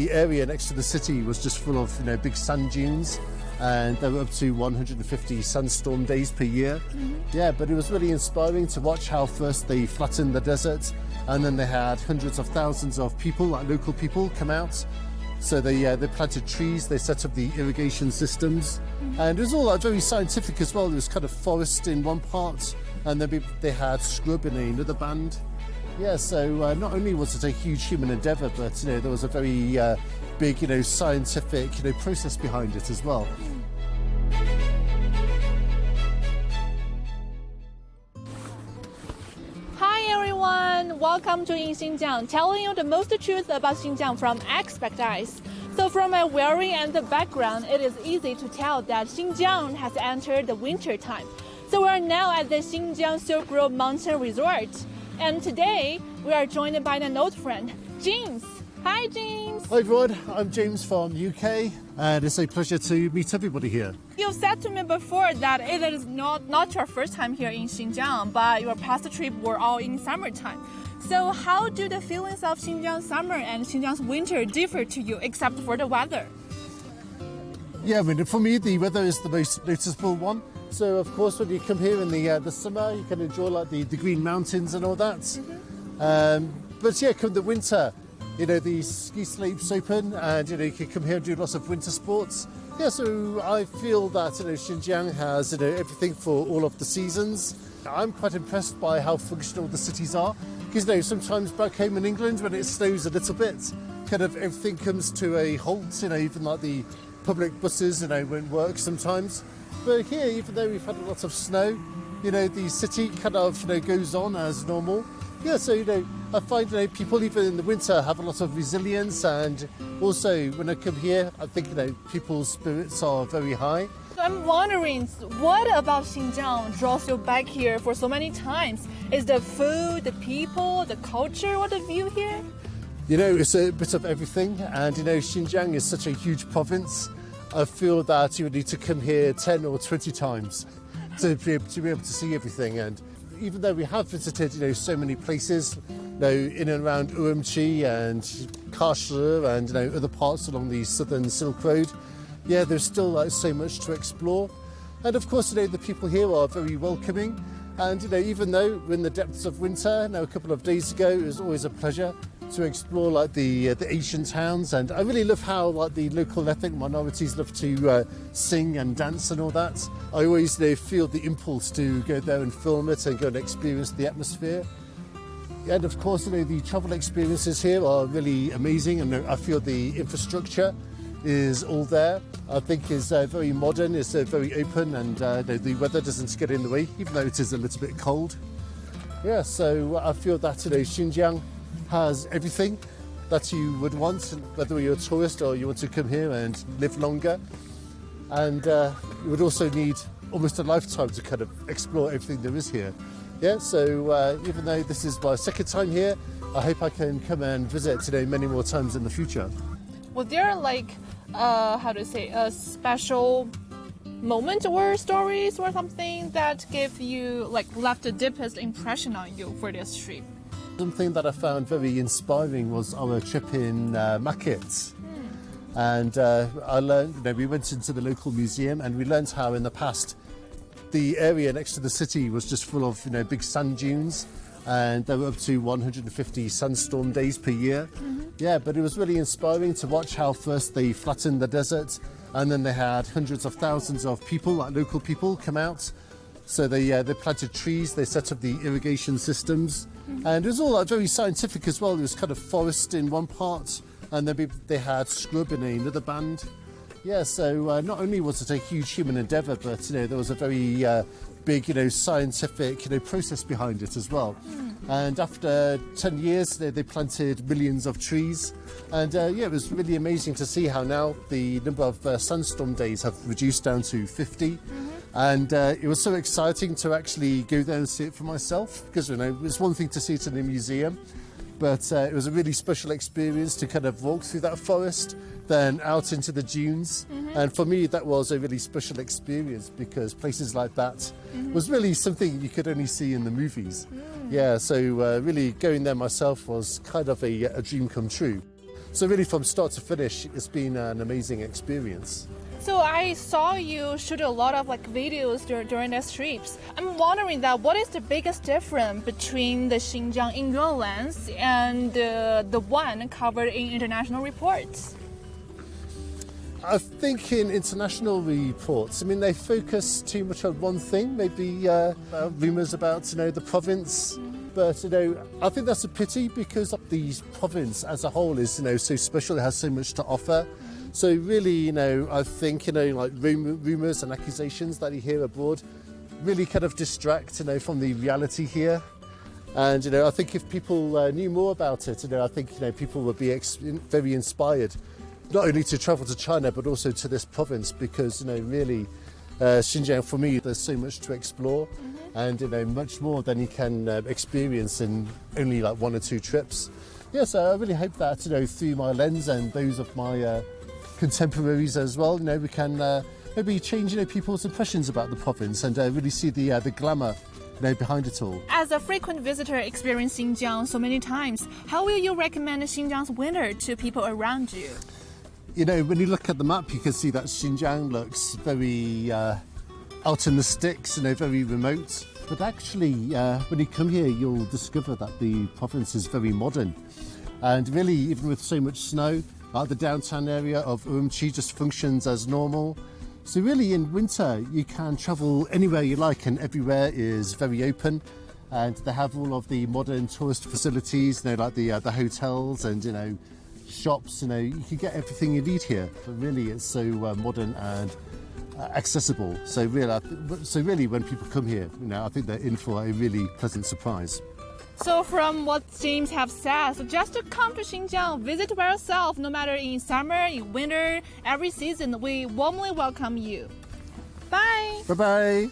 the area next to the city was just full of big sand dunes, and there were up to 150 sandstorm days per year. Yeah, but it was really inspiring to watch how first they flattened the desert, and then they had hundreds of thousands of people, like local people, come out. So they planted trees, they set up the irrigation systems, and it was all very scientific as well. There was kind of forest in one part, and then they had scrub in another band. Yeah, so not only was it a huge human endeavour, but there was a very big scientific process behind it as well. Welcome to InXinjiang, telling you the most truth about Xinjiang from expert eyes. So from my wearing and the background, it is easy to tell that Xinjiang has entered the winter time. So we are now at the Xinjiang Silk Road Mountain Resort. And today, we are joined by an old friend, James. Hi, James. Hi, everyone. I'm James from UK, and it's a pleasure to meet everybody here. You said to me before that it is not your first time here in Xinjiang, but your past trip were all in summertime. So how do the feelings of Xinjiang summer and Xinjiang's winter differ to you, except for the weather? Yeah, I mean, for me, the weather is the most noticeable one. So, of course, when you come here in the summer, you can enjoy like the green mountains and all that. But yeah, come the winter, the ski slopes open, and you can come here and do lots of winter sports. Yeah, so I feel that Xinjiang has everything for all of the seasons. I'm quite impressed by how functional the cities are, because sometimes back home in England when it snows a little bit, kind of everything comes to a halt. Even like the public buses won't work sometimes. But here, even though we've had a lot of snow, the city kind of goes on as normal. Yeah, so I find people even in the winter have a lot of resilience, and also when I come here, I think people's spirits are very high. I'm wondering, what about Xinjiang draws you back here for so many times? Is the food, the people, the culture, or the view here? It's a bit of everything, and Xinjiang is such a huge province. I feel that you would need to come here 10 or 20 times to be able to see everything. And even though we have visited, so many places, in and around Urumqi and Kashi and other parts along the southern Silk Road, yeah, there's still so much to explore. And of course, the people here are very welcoming. And even though we're in the depths of winter, a couple of days ago, it was always a pleasure to explore the ancient towns. And I really love how the local ethnic minorities love to sing and dance and all that. I always feel the impulse to go there and film it and go and experience the atmosphere. And of course, the travel experiences here are really amazing, and I feel the infrastructure is all there. I think is very modern, it's very open, and the weather doesn't get in the way, even though it is a little bit cold. Yeah, so I feel that Xinjiang has everything that you would want, whether you're a tourist or you want to come here and live longer. And you would also need almost a lifetime to kind of explore everything there is here. Yeah, so even though this is my second time here, I hope I can come and visit many more times in the future. Was there a special moment or stories or something that gave you left the deepest impression on you for this trip? Something that I found very inspiring was our trip in Makit. And I learned, we went into the local museum, and we learned how in the past the area next to the city was just full of big sand dunes, and there were up to 150 sandstorm days per year. Yeah, but it was really inspiring to watch how first they flattened the desert, and then they had hundreds of thousands of people, like local people, come out. So they planted trees, they set up the irrigation systems, and it was all very scientific as well. There was kind of forest in one part, and then they had scrub in another band. Yeah, so not only was it a huge human endeavour, but there was a very big scientific process behind it as well. And after 10 years, they planted millions of trees. And yeah, it was really amazing to see how now the number of sandstorm days have reduced down to 50. And it was so exciting to actually go there and see it for myself, because it was one thing to see it in a museum, but it was a really special experience to kind of walk through that forest, then out into the dunes. And for me, that was a really special experience, because places like that was really something you could only see in the movies. Yeah, so really going there myself was kind of a dream come true. So really from start to finish, it's been an amazing experience. So I saw you shoot a lot of videos during these trips. I'm wondering that what is the biggest difference between the Xinjiang in your lens and the one covered in international reports? I think in international reports, they focus too much on one thing, maybe rumours about, the province. But, I think that's a pity because the province as a whole is, so special, it has so much to offer. So really, I think, rumours and accusations that you hear abroad really kind of distract, from the reality here. And, I think if people knew more about it, I think, people would be very inspired, not only to travel to China, but also to this province because, really, Xinjiang, for me, there's so much to explore and, much more than you can experience in only one or two trips. Yes, I really hope that, through my lens and those of my contemporaries as well, we can maybe change, people's impressions about the province and really see the glamour, behind it all. As a frequent visitor experiencing Xinjiang so many times, how will you recommend Xinjiang's winter to people around you? When you look at the map, you can see that Xinjiang looks very out in the sticks, very remote. But actually, when you come here, you'll discover that the province is very modern. And really, even with so much snow, the downtown area of Urumqi just functions as normal. So really, in winter, you can travel anywhere you like, and everywhere is very open. And they have all of the modern tourist facilities, like the hotels and, shops, you can get everything you need here. But really, it's so modern and accessible. So really, when people come here, I think they're in for a really pleasant surprise. So from what James have said, so just to come to Xinjiang, visit by yourself, no matter in summer, in winter, every season, we warmly welcome you. Bye! Bye-bye!